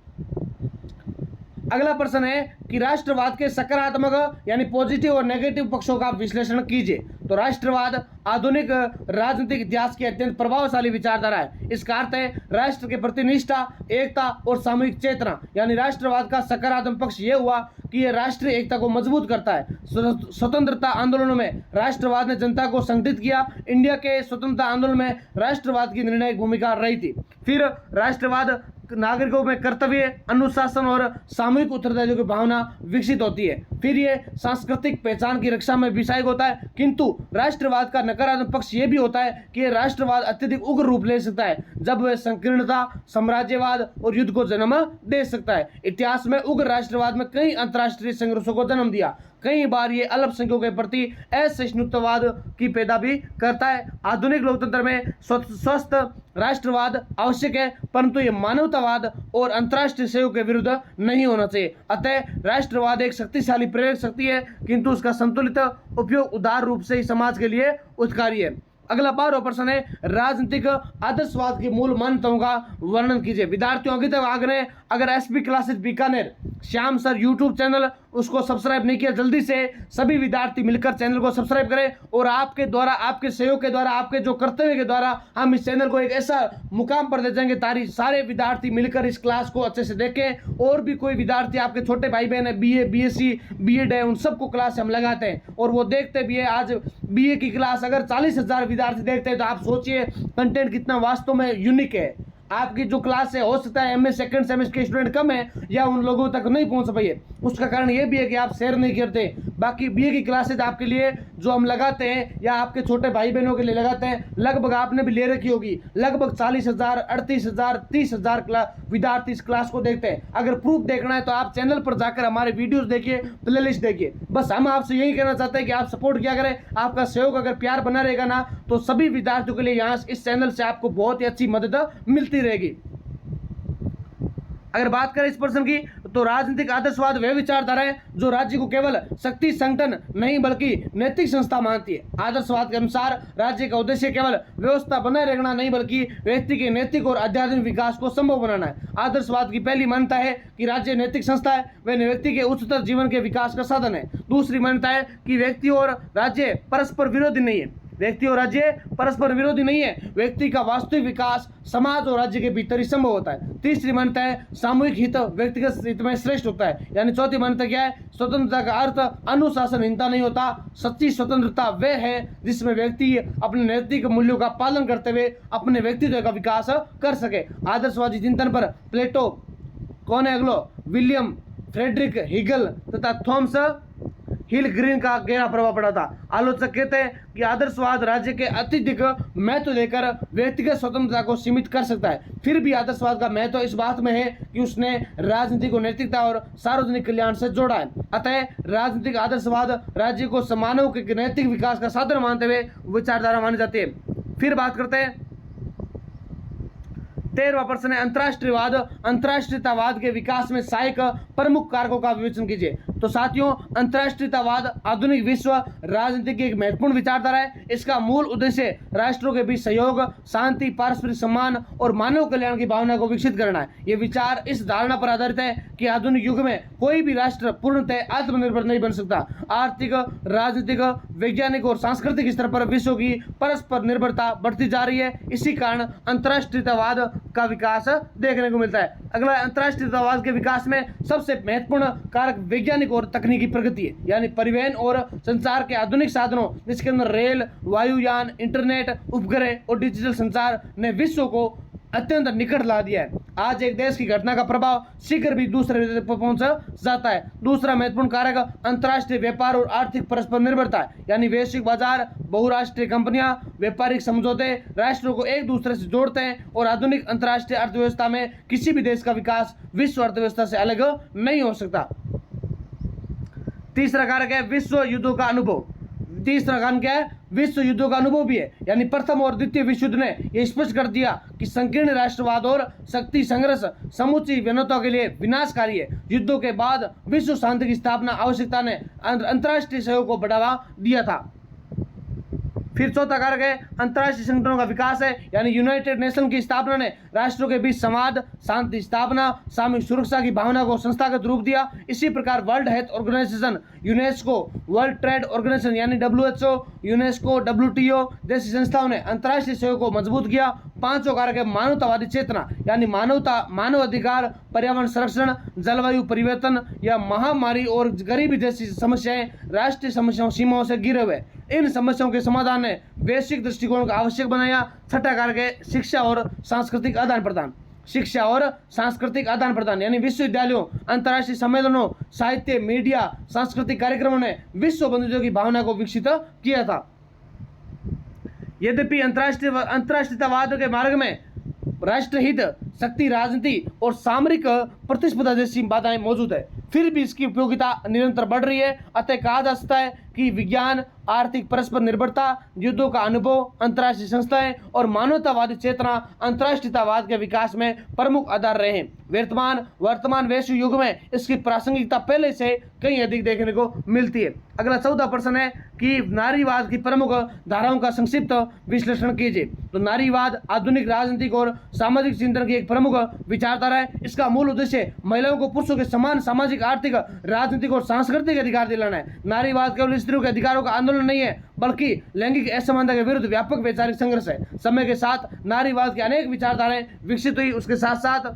अगला प्रश्न है कि राष्ट्रवाद के सकारात्मक यानी पॉजिटिव और नेगेटिव पक्षों का विश्लेषण कीजिए। तो राष्ट्रवाद आधुनिक राजनीतिक इतिहास की अत्यंत प्रभावशाली विचारधारा है। इसका अर्थ है राष्ट्र के प्रति निष्ठा, एकता और सामूहिक चेतना। यानी राष्ट्रवाद का सकारात्मक पक्ष यह हुआ कि यह राष्ट्रीय एकता को मजबूत करता है। स्वतंत्रता आंदोलनों में राष्ट्रवाद ने जनता को संगठित किया। इंडिया के स्वतंत्रता आंदोलन में राष्ट्रवाद की निर्णायक भूमिका रही थी। फिर राष्ट्रवाद नागरिकों में कर्तव्य, अनुशासन और सामूहिक उत्तरदायित्व की भावना विकसित होती है। फिर ये सांस्कृतिक पहचान की रक्षा में भी सहायक होता है। किंतु राष्ट्रवाद का नकारात्मक पक्ष ये भी होता है कि राष्ट्रवाद अत्यधिक उग्र रूप ले सकता है, जब वह संकीर्णता, साम्राज्यवाद और युद्ध को जन्म दे सकता है। इतिहास में उग्र राष्ट्रवाद में कई अंतर्राष्ट्रीय संघर्षों को जन्म दिया। कई बार ये अल्पसंख्यकों के प्रति असहिष्णुतावाद की पैदा भी करता है। आधुनिक लोकतंत्र में स्वस्थ राष्ट्रवाद आवश्यक है, परंतु ये मानवतावाद और अंतर्राष्ट्रीय सहयोग के विरुद्ध नहीं होना चाहिए। अतः राष्ट्रवाद एक शक्तिशाली प्रेरक शक्ति है, किंतु उसका संतुलित उपयोग उदार रूप से ही समाज के लिए उत्कारी है। अगला 12वां प्रश्न है, राजनीतिक आदर्शवाद की मूल मान्यताओं का वर्णन कीजिए। विद्यार्थियों अभी तक आगे अगर SP classes Bikaner Shyam sir YouTube channel उसको सब्सक्राइब नहीं किया, जल्दी से सभी विद्यार्थी मिलकर चैनल को सब्सक्राइब करें और आपके द्वारा, आपके सहयोग के द्वारा, आपके जो कर्तव्य के द्वारा हम इस चैनल को एक ऐसा मुकाम पर ले जाएंगे ताकि सारे विद्यार्थी मिलकर इस क्लास को अच्छे से देखें। और भी कोई विद्यार्थी आपके छोटे भाई बहन है, बीए, बीएससी, बीएड है, उन सबको क्लास हम लगाते हैं और वो देखते भी है। आज बीए की क्लास अगर 40,000 विद्यार्थी देखते हैं तो आप सोचिए कंटेंट कितना वास्तव में यूनिक है। आपकी जो क्लास है, हो सकता है एमए सेकंड सेमेस्टर के स्टूडेंट कम है या उन लोगों तक नहीं पहुंच पाए, उसका कारण ये भी है कि आप शेयर नहीं करते। बाकी बीए की क्लासेज आपके लिए जो हम लगाते हैं या आपके छोटे भाई बहनों के लिए लगाते हैं, लगभग आपने भी ले रखी होगी, लगभग 40,000, 38,000, 30,000 विद्यार्थी इस क्लास को देखते हैं। अगर प्रूफ देखना है तो आप चैनल पर जाकर हमारे वीडियोस देखिए, प्लेलिस्ट देखिए। बस हम आपसे यही कहना चाहते हैं कि आप सपोर्ट किया करें। आपका सहयोग अगर प्यार बना रहेगा ना तो सभी विद्यार्थियों के लिए यहाँ इस चैनल से आपको बहुत ही अच्छी मदद मिलती रहेगी। अगर बात करें इस प्रश्न की तो राजनीतिक आदर्शवाद वह विचारधारा है जो राज्य को केवल शक्ति संगठन नहीं बल्कि नैतिक संस्था मानती है। आदर्शवाद के अनुसार राज्य का उद्देश्य केवल व्यवस्था बनाए रखना नहीं बल्कि व्यक्ति के नैतिक और आध्यात्मिक विकास को संभव बनाना है। आदर्शवाद की पहली मान्यता है कि राज्य नैतिक संस्था है, वह व्यक्ति के उच्चतर जीवन के विकास का साधन है। दूसरी मान्यता है कि व्यक्ति और राज्य परस्पर विरोधी नहीं है। व्यक्ति और राज्य परस्पर विरोधी नहीं है, व्यक्ति का वास्तविक विकास समाज और राज्य के भीतर ही संभव होता है। तीसरी मान्यता है सामूहिक हित व्यक्तिगत हित में श्रेष्ठ होता है। यानी चौथी मान्यता क्या है, स्वतंत्रता का अर्थ अनुशासनहीनता नहीं होता। सच्ची स्वतंत्रता वह है जिसमें व्यक्ति अपने नैतिक मूल्यों का पालन करते हुए अपने व्यक्तित्व का विकास कर सके। आदर्शवादी चिंतन पर प्लेटो, कॉनेग्लो, विलियम फ्रेडरिक हिगल तथा थॉमस हिल ग्रीन का गहरा प्रभाव पड़ा था। आलोचक कहते हैं कि आदर्शवाद राज्य के अत्यधिक महत्व देकर व्यक्तिगत स्वतंत्रता को सीमित कर सकता है। फिर भी आदर्शवाद का महत्व इस बात में है कि उसने राजनीति को नैतिकता और सार्वजनिक कल्याण से जोड़ा है। अतः राजनीतिक आदर्शवाद राज्य को मानव के नैतिक विकास का साधन मानते हुए विचारधारा मानी जाती है। फिर बात करते हैं 13वां प्रश्न है, अंतर्राष्ट्रीयवाद अंतर्राष्ट्रीयतावाद के विकास में सहायक प्रमुख कारकों का विवेचन कीजिए। तो साथियों, अंतर्राष्ट्रीयतावाद आधुनिक विश्व राजनीति की एक महत्वपूर्ण विचारधारा है। इसका मूल उद्देश्य राष्ट्रों के बीच सहयोग, शांति, पारस्परिक सम्मान और मानव कल्याण की भावना को विकसित करना है। ये विचार इस धारणा पर आधारित है कि आधुनिक युग में कोई भी राष्ट्र पूर्णतः आत्मनिर्भर नहीं बन सकता। आर्थिक, राजनीतिक, वैज्ञानिक और सांस्कृतिक स्तर पर विश्व की परस्पर निर्भरता बढ़ती जा रही है। इसी कारण अंतर्राष्ट्रीयतावाद का विकास देखने को मिलता है। अगला, अंतर्राष्ट्रीयतावाद के विकास में सबसे महत्वपूर्ण कारक वैज्ञानिक और तकनीकी प्रगति है। यानी परिवहन और संचार के आधुनिक साधनों जिसके अंदर रेल, वायुयान, इंटरनेट, उपग्रह और डिजिटल संचार ने विश्व को अत्यंत निकट ला दिया है। आज एक देश की घटना का प्रभाव शीघ्र भी दूसरे देश पर पहुंच जाता है। दूसरा महत्वपूर्ण कारक अंतर्राष्ट्रीय व्यापार और आर्थिक परस्पर निर्भरता है। यानी वैश्विक बाजार, बहुराष्ट्रीय कंपनियां, व्यापारिक समझौते राष्ट्रों को एक दूसरे से जोड़ते हैं और आधुनिक अंतर्राष्ट्रीय अर्थव्यवस्था में किसी भी देश का विकास विश्व अर्थव्यवस्था से अलग नहीं हो सकता। तीसरा कारक है विश्व युद्धों का अनुभव। तीसरा कारण क्या है, विश्व युद्धों का अनुभव भी है। यानी प्रथम और द्वितीय विश्व युद्ध ने यह स्पष्ट कर दिया कि संकीर्ण राष्ट्रवाद और शक्ति संघर्ष समूची मानवता के लिए विनाशकारी है। युद्धों के बाद विश्व शांति की स्थापना आवश्यकता ने अंतर्राष्ट्रीय सहयोग को बढ़ावा दिया था। फिर चौथा कारक है अंतर्राष्ट्रीय संगठनों का विकास है। यानी यूनाइटेड नेशन की स्थापना ने राष्ट्रों के बीच संवाद, शांति स्थापना, सामूहिक सुरक्षा की भावना को संस्थागत रूप दिया। इसी प्रकार World Health Organization, UNESCO, World Trade Organization यानी WHO, यूनेस्को, WTO जैसी संस्थाओं ने अंतर्राष्ट्रीय सहयोग को मजबूत किया। पांचों कारक है मानवतावादी चेतना। यानी मानवता, मानव अधिकार, पर्यावरण संरक्षण, जलवायु परिवर्तन या महामारी और गरीबी जैसी समस्याएं राष्ट्रीय समस्याओं सीमाओं से घिरे हुए। इन समस्याओं के समाधान ने वैश्विक दृष्टिकोण को आवश्यक बनाया। छठा कारक है शिक्षा और सांस्कृतिक आदान प्रदान। शिक्षा और सांस्कृतिक आदान प्रदान, यानी विश्वविद्यालयों, अंतर्राष्ट्रीय सम्मेलनों, साहित्य, मीडिया, सांस्कृतिक कार्यक्रमों ने विश्व बंधुत्व की भावना को विकसित किया था। यद्यपि अंतर्राष्ट्रीयतावाद के मार्ग में राष्ट्रहित, शक्ति, राजनीति और सामरिक प्रतिस्पर्धा जैसी बाधाएं मौजूद है, फिर भी इसकी उपयोगिता निरंतर बढ़ रही है। अतः कहा जा सकता है कि विज्ञान, आर्थिक परस्पर निर्भरता, युद्धों का अनुभव, अंतर्राष्ट्रीय संस्थाएं और मानवतावादी चेतना अंतर्राष्ट्रीयतावाद के विकास में प्रमुख आधार रहे हैं। वर्तमान वैश्विक युग में इसकी प्रासंगिकता पहले से कहीं अधिक देखने को मिलती है। अगला 14 प्रश्न है कि नारीवाद की प्रमुख धाराओं का संक्षिप्त विश्लेषण कीजिए। तो नारीवाद आधुनिक राजनीतिक और सामाजिक चिंतन की एक प्रमुख विचारधारा है। इसका मूल उद्देश्य महिलाओं को पुरुषों के समान सामाजिक, आर्थिक, राजनीतिक और सांस्कृतिक अधिकार दिलाना है। नारीवाद केवल स्त्रियों के अधिकारों का आंदोलन नहीं है, बल्कि लैंगिक असमानता के विरुद्ध व्यापक वैचारिक संघर्ष है। समय के साथ नारीवाद की अनेक विचारधाराएं विकसित हुई। उसके साथ साथ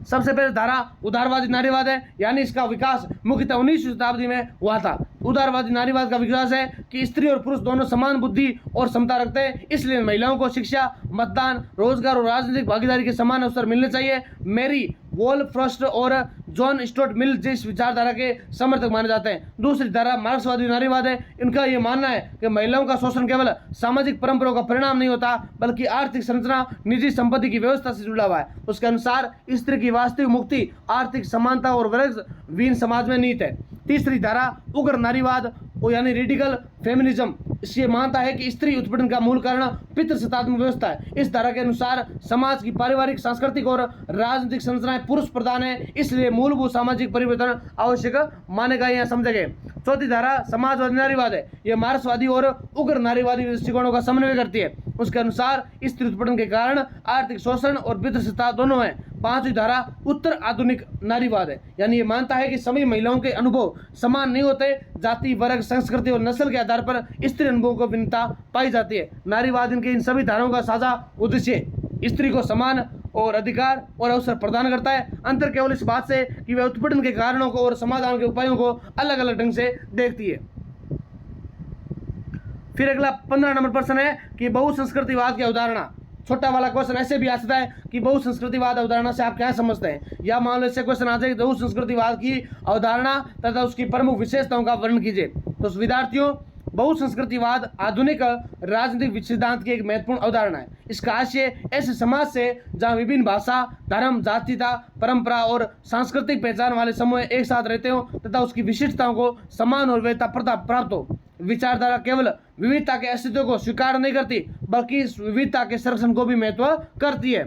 सबसे पहले धारा उदारवादी नारीवाद है, यानी इसका विकास मुख्यतः 19वीं शताब्दी में हुआ था। उदारवादी नारीवाद का विकास है कि स्त्री और पुरुष दोनों समान बुद्धि और क्षमता रखते हैं, इसलिए महिलाओं को शिक्षा, मतदान, रोजगार और राजनीतिक भागीदारी के समान अवसर मिलने चाहिए। मेरी वोल्फ्रस्ट और जॉन स्टुअर्ट मिल जिस विचारधारा के समर्थक माने जाते हैं। दूसरी धारा मार्क्सवादी नारीवाद है। इनका ये मानना है कि महिलाओं का शोषण केवल सामाजिक परंपराओं का परिणाम नहीं होता, बल्कि आर्थिक संरचना, निजी संपत्ति की व्यवस्था से जुड़ा हुआ है। उसके अनुसार स्त्री की वास्तविक मुक्ति आर्थिक समानता और वर्ग विहीन समाज में निहित है। तीसरी धारा उग्र नारीवाद यानी रेडिकल फेमिनिज्म, इससे मानता है कि स्त्री उत्पीड़न का मूल कारण पितृसत्तात्मक व्यवस्था है। इस धारा के अनुसार समाज की पारिवारिक, सांस्कृतिक और राजनीतिक संरचनाएं पुरुष प्रधान है, इसलिए मूलभूत सामाजिक परिवर्तन आवश्यक माने गए या समझे गए। चौथी धारा समाजवादी नारीवाद है। यह मार्क्सवादी और उग्र नारीवादी दृष्टिकोणों का समन्वय करती है। उसके अनुसार स्त्री उत्पीड़न के कारण आर्थिक शोषण और पितृसत्ता दोनों है। पांचवी धारा उत्तर आधुनिक नारीवाद है, यानी ये मानता है कि सभी महिलाओं के अनुभव समान नहीं होते। जाति, वर्ग, संस्कृति और नस्ल के आधार पर स्त्री अनुभवों को भिन्नता पाई जाती है। नारीवाद इनके इन सभी धाराओं का साझा उद्देश्य स्त्री को समान और अधिकार और अवसर प्रदान करता है। अंतर केवल इस बात से कि वह उत्पीड़न के कारणों को और समाधान के उपायों को अलग अलग ढंग से देखती है। फिर अगला 15 नंबर प्रश्न है कि बहुसंस्कृतिवाद की अवधारणा। छोटा वाला क्वेश्चन ऐसे भी आ सकता है कि बहुसंस्कृतिवाद अवधारणा से आप क्या समझते हैं, या मान लो ऐसे क्वेश्चन आ जाए बहुसंस्कृतिवाद की अवधारणा तथा उसकी प्रमुख विशेषताओं का वर्णन कीजिए। तो विद्यार्थियों, बहुसंस्कृतिवाद आधुनिक राजनीतिक सिद्धांत की एक महत्वपूर्ण अवधारणा है। इसका आशय ऐसे समाज से जहां विभिन्न भाषा, धर्म, जातीयता, परंपरा और सांस्कृतिक पहचान वाले समूह एक साथ रहते हो तथा उसकी विशिष्टताओं को समान और वैधता प्राप्त हो। विचारधारा केवल विविधता के अस्तित्व को स्वीकार नहीं करती, बल्कि इस विविधता के संरक्षण को भी महत्व करती है।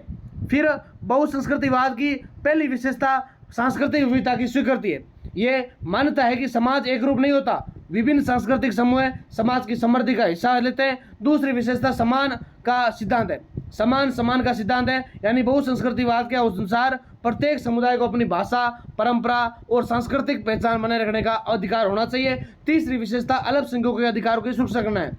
फिर बहुसंस्कृतिवाद की पहली विशेषता सांस्कृतिक विविधता की स्वीकृति है। ये मान्यता है कि समाज एक रूप नहीं होता, विभिन्न सांस्कृतिक समूह समाज की समृद्धि का हिस्सा लेते हैं। दूसरी विशेषता समान का सिद्धांत है। समान का सिद्धांत है, यानी बहुसंस्कृतिवाद के अनुसार प्रत्येक समुदाय को अपनी भाषा, परंपरा और सांस्कृतिक पहचान बनाए रखने का अधिकार होना चाहिए। तीसरी विशेषता अल्पसंख्यकों के अधिकारों की सुरक्षा करना है,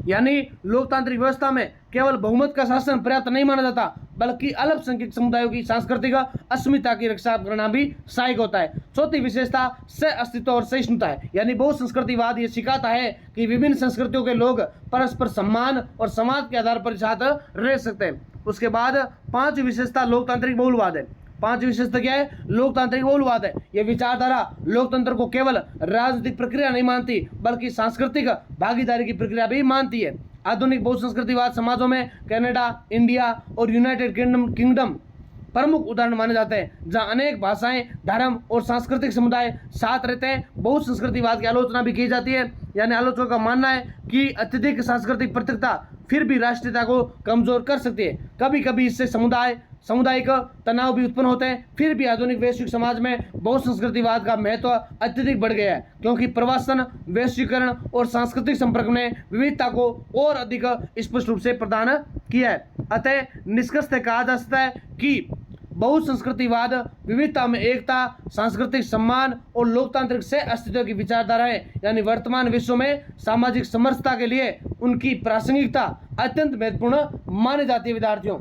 यानी लोकतांत्रिक व्यवस्था में केवल बहुमत का शासन पर्याप्त नहीं माना जाता, बल्कि अल्पसंख्यक समुदायों की सांस्कृतिक अस्मिता की रक्षा करना भी सहायक होता है। चौथी विशेषता सह अस्तित्व और सहिष्णुता है, यानी बहुसंस्कृतिवाद ये सिखाता है कि विभिन्न संस्कृतियों के लोग परस्पर सम्मान और समाज के आधार पर साथ रह सकते हैं। उसके बाद पांचवी विशेषता लोकतांत्रिक बहुलवाद है। पांचवी विशेषता क्या है? लोकतांत्रिक बहुलवाद है। यह विचारधारा लोकतंत्र को केवल राजनीतिक प्रक्रिया नहीं मानती, बल्कि सांस्कृतिक भागीदारी की प्रक्रिया भी मानती है। आधुनिक बहुसंस्कृतिवाद समाजों में कनाडा, इंडिया और यूनाइटेड किंगडम प्रमुख उदाहरण माने जाते हैं, जहां अनेक भाषाएं, धर्म और सांस्कृतिक समुदाय साथ रहते हैं। बहुसंस्कृतिवाद की आलोचना भी की जाती है, यानी आलोचकों का मानना है कि अत्यधिक सांस्कृतिक पृथकता फिर भी राष्ट्रीयता को कमजोर कर सकती है। कभी कभी इससे सामुदायिक तनाव भी उत्पन्न होते हैं। फिर भी आधुनिक वैश्विक समाज में बहुसंस्कृतिवाद का महत्व अत्यधिक बढ़ गया है, क्योंकि प्रवासन, वैश्वीकरण और सांस्कृतिक संपर्क ने विविधता को और अधिक स्पष्ट रूप से प्रदान किया है। अतः निष्कर्ष कहा जा सकता है कि बहुसंस्कृतिवाद विविधता में एकता, सांस्कृतिक सम्मान और लोकतांत्रिक सह अस्तित्व की विचारधाराएं, यानी वर्तमान विश्व में सामाजिक समरसता के लिए उनकी प्रासंगिकता अत्यंत महत्वपूर्ण मानी जाती है। विद्यार्थियों,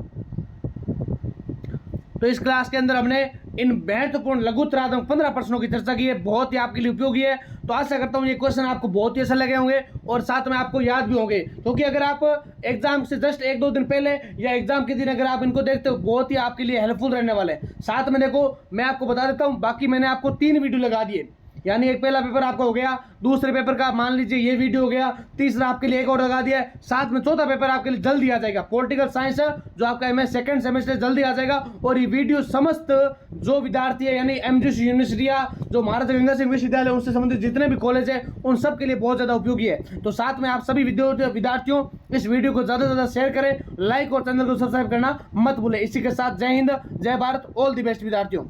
तो इस क्लास के अंदर हमने इन महत्वपूर्ण लघुतरात्मक 15 प्रश्नों की चर्चा की है, बहुत ही आपके लिए उपयोगी है। तो आशा करता हूँ ये क्वेश्चन आपको बहुत ही अच्छा लगे होंगे और साथ में आपको याद भी होंगे, क्योंकि अगर आप एग्जाम से जस्ट 1-2 दिन पहले या एग्जाम के दिन अगर आप इनको देखते हो, बहुत ही आपके लिए हेल्पफुल रहने वाले हैं। साथ में देखो मैं आपको बता देता हूँ, बाकी मैंने आपको 3 वीडियो लगा दिए, यानी एक पहला पेपर आपका हो गया, दूसरे पेपर का मान लीजिए ये वीडियो हो गया, तीसरा आपके लिए एक और लगा दिया है, साथ में चौथा पेपर आपके लिए जल्दी आ जाएगा, पॉलिटिकल साइंस जो आपका एमएस सेकंड सेमेस्टर जल्दी आ जाएगा। और ये वीडियो समस्त जो विद्यार्थी है यानी एमजीसी यूनिवर्सिटी या जो महाराजा गंगा सिंह विश्वविद्यालय उनसे संबंधित जितने भी कॉलेज है उन सब के लिए बहुत ज्यादा उपयोगी है। तो साथ में आप सभी विद्यार्थियों इस वीडियो को ज्यादा से ज्यादा शेयर करें, लाइक और चैनल को सब्सक्राइब करना मत भूलें। इसी के साथ जय हिंद, जय भारत, ऑल द बेस्ट विद्यार्थियों।